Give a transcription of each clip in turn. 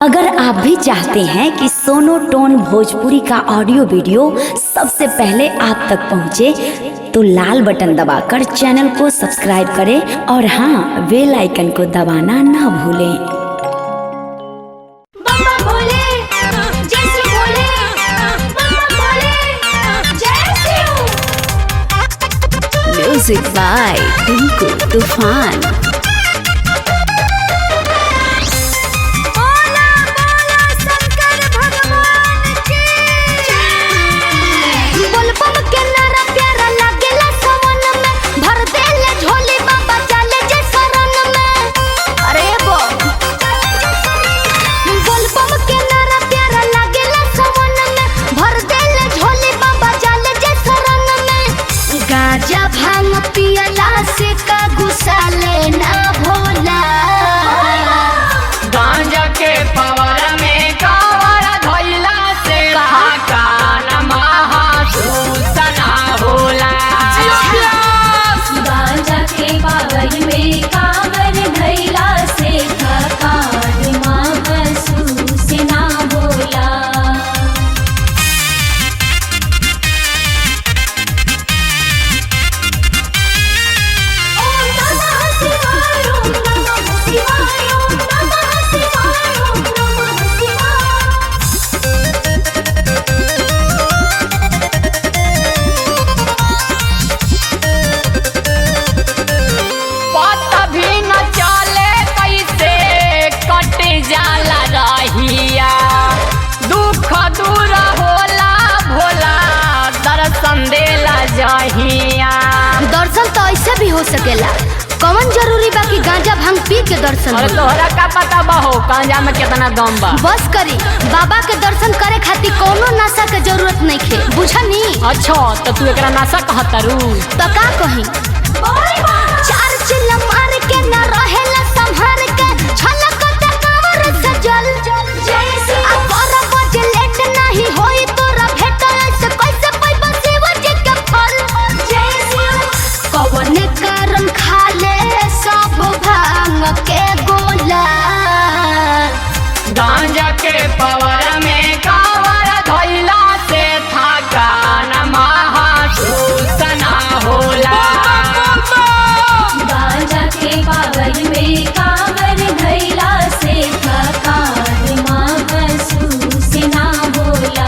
अगर आप भी चाहते हैं कि सोनो टोन भोजपुरी का ऑडियो वीडियो सबसे पहले आप तक पहुंचे, तो लाल बटन दबाकर चैनल को सब्सक्राइब करें और हाँ, बेल आइकन को दबाना ना भूलें। म्यूजिक बाय टिंकू तूफान। पियला से का गुस्सा लेना भोला, गांजा के पवर में कावर धइला से कान महसूस ना होला। गांजा के पावर में कावर धइला से कान महसूस ना होला। दर्शन तो ऐसे भी हो सकेला, कौन जरूरी बा कि गांजा भांग पी के दर्शन? अरे तोहरा का पता बा हो गांजा में कितना दम बा? बस करी, बाबा के दर्शन करे खातिर कोनो नशा के जरूरत नहीं खे, बुझनी? अच्छा तो तू एकरा नशा कहतरू? तो का कही, चार चिल्ला मार के न रहेला संभार के, छलक त कावर से जल जैसे आ पर बजे लेट नहीं होई तोरा भेट, ऐसे कैसे पैबा शिव जी के फल जैसे कौन कारण खा ले सब भांग के गोला। गांजा के पवर में कावर धइला से थकान महसूस ना होला। गांजा के पावर में कावर धइला से थकान महसूस ना होला।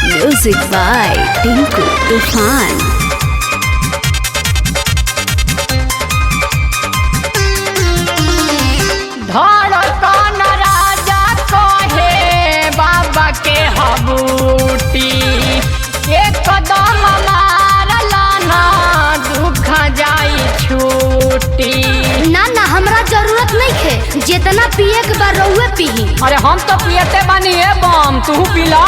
म्यूजिक बाय टिंकू तूफान। धड़कन राजा कहे बाबा के हबूटी, एकदम मारला ना दुख जाई छूटी। ना ना हमरा जरूरत नहीं है, जितना पिए के बार रहुए पीही। अरे हम तो पियते बानी है बम, तू पिला।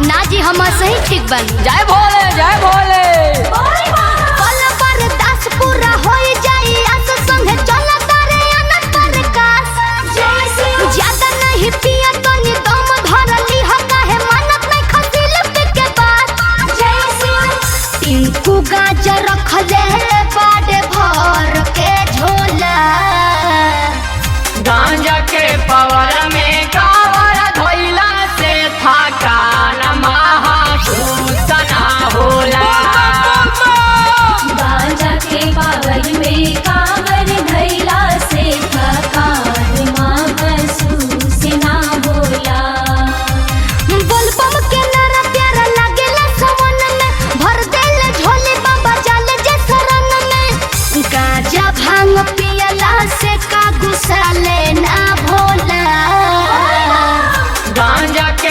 ना जी हम सही ठीक बनी। जय भोले जय भोले। पल पर दास पूरा होई जाई, आस संगे चला तारे अनंत प्रकाश जैसे ज्यादा नहीं पिया तो नि दम धरली ह काहे मानत नहीं खसिल के बात जैसे टिंकू गाजा रखले बाड़े भर के झोला। गांजा के पवर में कावर धइला से थकान महसूस ना होला। गांजा के पावर में कावर धइला से थकान महसूस ना होला। बोलबम के नारा प्यारा लागेला सवन में, भर देले झोली बाबा जाले जे शरण में। गांजा भांग पियला से का गुस्सा लेना भोला। गांजा के